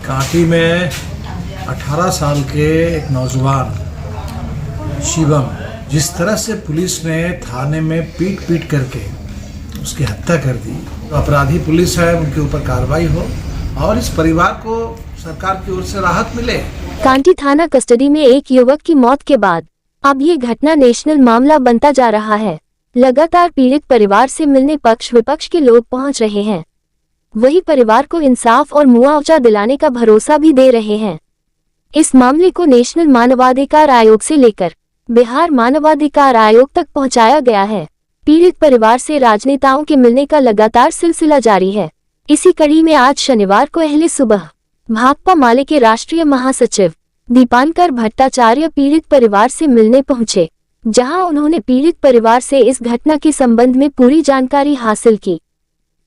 कांटी में 18 साल के एक नौजवान शिवम, जिस तरह से पुलिस ने थाने में पीट करके उसकी हत्या कर दी, तो अपराधी पुलिस है, उनके ऊपर कार्रवाई हो और इस परिवार को सरकार की ओर से राहत मिले। कांटी थाना कस्टडी में एक युवक की मौत के बाद अब ये घटना नेशनल मामला बनता जा रहा है। लगातार पीड़ित परिवार से मिलने पक्ष विपक्ष के लोग पहुंच रहे हैं, वही परिवार को इंसाफ और मुआवजा दिलाने का भरोसा भी दे रहे हैं। इस मामले को नेशनल मानवाधिकार आयोग से लेकर बिहार मानवाधिकार आयोग तक पहुंचाया गया है। पीड़ित परिवार से राजनेताओं के मिलने का लगातार सिलसिला जारी है। इसी कड़ी में आज शनिवार को अहले सुबह भाकपा माले के राष्ट्रीय महासचिव दीपांकर भट्टाचार्य पीड़ित परिवार से मिलने पहुंचे, जहां उन्होंने पीड़ित परिवार से इस घटना के संबंध में पूरी जानकारी हासिल की।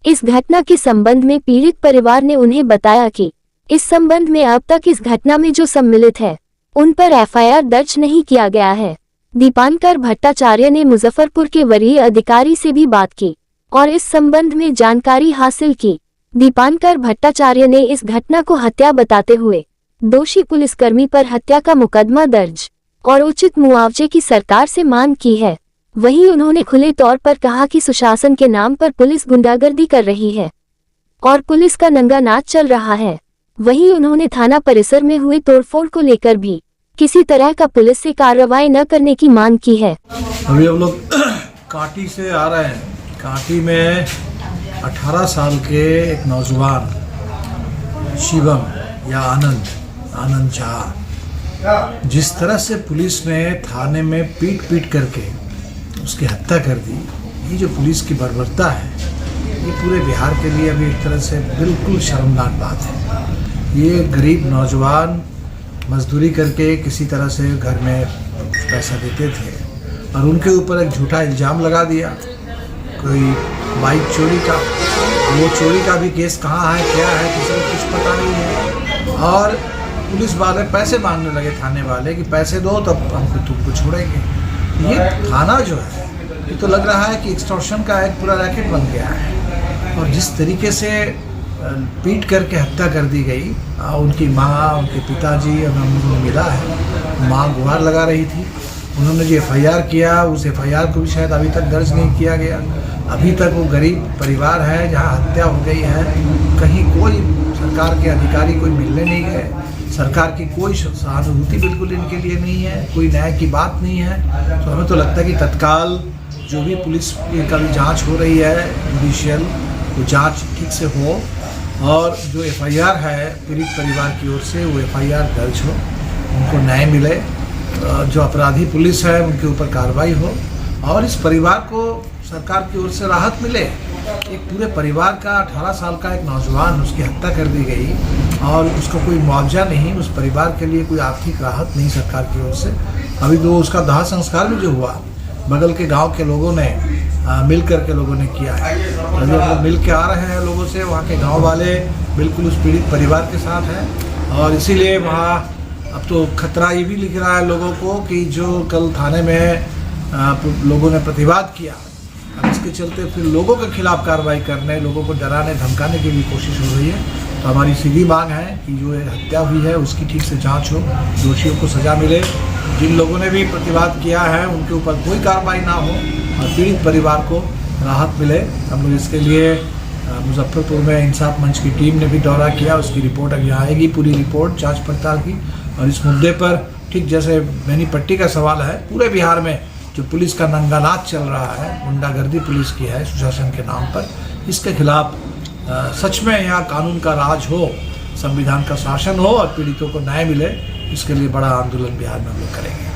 इस घटना के संबंध में पीड़ित परिवार ने उन्हें बताया कि इस संबंध में अब तक इस घटना में जो सम्मिलित है उन पर एफआईआर दर्ज नहीं किया गया है। दीपांकर भट्टाचार्य ने मुजफ्फरपुर के वरीय अधिकारी से भी बात की और इस संबंध में जानकारी हासिल की। दीपांकर भट्टाचार्य ने इस घटना को हत्या बताते हुए दोषी पुलिसकर्मी पर हत्या का मुकदमा दर्ज और उचित मुआवजे की सरकार से मांग की है। वहीं उन्होंने खुले तौर पर कहा कि सुशासन के नाम पर पुलिस गुंडागर्दी कर रही है और पुलिस का नंगा नाच चल रहा है। वहीं उन्होंने थाना परिसर में हुए तोड़फोड़ को लेकर भी किसी तरह का पुलिस से कार्रवाई न करने की मांग की है। अभी हम लोग कांटी से आ रहे हैं। कांटी में 18 साल के एक नौजवान शिवम या आनंद झा, जिस तरह से पुलिस ने थाने में पीट करके उसकी हत्या कर दी, ये जो पुलिस की बर्बरता है, ये पूरे बिहार के लिए अभी एक तरह से बिल्कुल शर्मनाक बात है। ये गरीब नौजवान मजदूरी करके किसी तरह से घर में पैसा देते थे और उनके ऊपर एक झूठा इल्ज़ाम लगा दिया, कोई बाइक चोरी का। वो चोरी का भी केस कहाँ है, क्या है, किसी को कुछ पता नहीं है। और पुलिस वाले पैसे मांगने लगे, थाने वाले, कि पैसे दो तब हम तुमको छोड़ेंगे। ये थाना जो है, ये तो लग रहा है कि एक्सटॉर्शन का एक पूरा रैकेट बन गया है। और जिस तरीके से पीट करके हत्या कर दी गई, उनकी माँ, उनके पिताजी, हमें मिला है, माँ गुहार लगा रही थी। उन्होंने जो एफआईआर किया, उस एफआईआर को भी शायद अभी तक दर्ज नहीं किया गया। अभी तक वो गरीब परिवार है जहाँ हत्या हो गई है, कहीं कोई सरकार के अधिकारी कोई मिलने नहीं गए, सरकार की कोई सहानुभूति बिल्कुल इनके लिए नहीं है, कोई न्याय की बात नहीं है। तो हमें तो लगता है कि तत्काल जो भी पुलिस की कल जांच हो रही है जुडिशियल, वो जांच ठीक से हो और जो एफआईआर है पीड़ित परिवार की ओर से, वो एफआईआर दर्ज हो, उनको न्याय मिले, जो अपराधी पुलिस है उनके ऊपर कार्रवाई हो और इस परिवार को सरकार की ओर से राहत मिले। एक पूरे परिवार का 18 साल का एक नौजवान, उसकी हत्या कर दी गई और उसको कोई मुआवजा नहीं, उस परिवार के लिए कोई आर्थिक राहत नहीं सरकार की ओर से। अभी तो उसका दाह संस्कार भी जो हुआ, बगल के गांव के लोगों ने मिल कर के लोगों ने किया है। अभी हम लोग मिल के आ रहे हैं लोगों से, वहाँ के गाँव वाले बिल्कुल उस पीड़ित परिवार के साथ हैं और इसीलिए वहाँ अब तो खतरा ये भी लिख रहा है लोगों को कि जो कल थाने में लोगों ने प्रतिवाद किया, अब इसके चलते फिर लोगों के खिलाफ कार्रवाई करने, लोगों को डराने धमकाने की भी कोशिश हो रही है। तो हमारी सीधी मांग है कि जो हत्या हुई है उसकी ठीक से जांच हो, दोषियों को सज़ा मिले, जिन लोगों ने भी प्रतिवाद किया है उनके ऊपर कोई कार्रवाई ना हो और पीड़ित परिवार को राहत मिले। हम लोग इसके लिए मुजफ्फरपुर में इंसाफ मंच की टीम ने भी दौरा किया, उसकी रिपोर्ट अभी आएगी, पूरी रिपोर्ट जाँच पड़ताल की। और इस मुद्दे पर ठीक जैसे बेनीपट्टी का सवाल है, पूरे बिहार में जो पुलिस का नंगा नाच चल रहा है, गुंडागर्दी पुलिस की है सुशासन के नाम पर, इसके खिलाफ सच में यहाँ कानून का राज हो, संविधान का शासन हो और पीड़ितों को न्याय मिले, इसके लिए बड़ा आंदोलन बिहार में हम लोग करेंगे।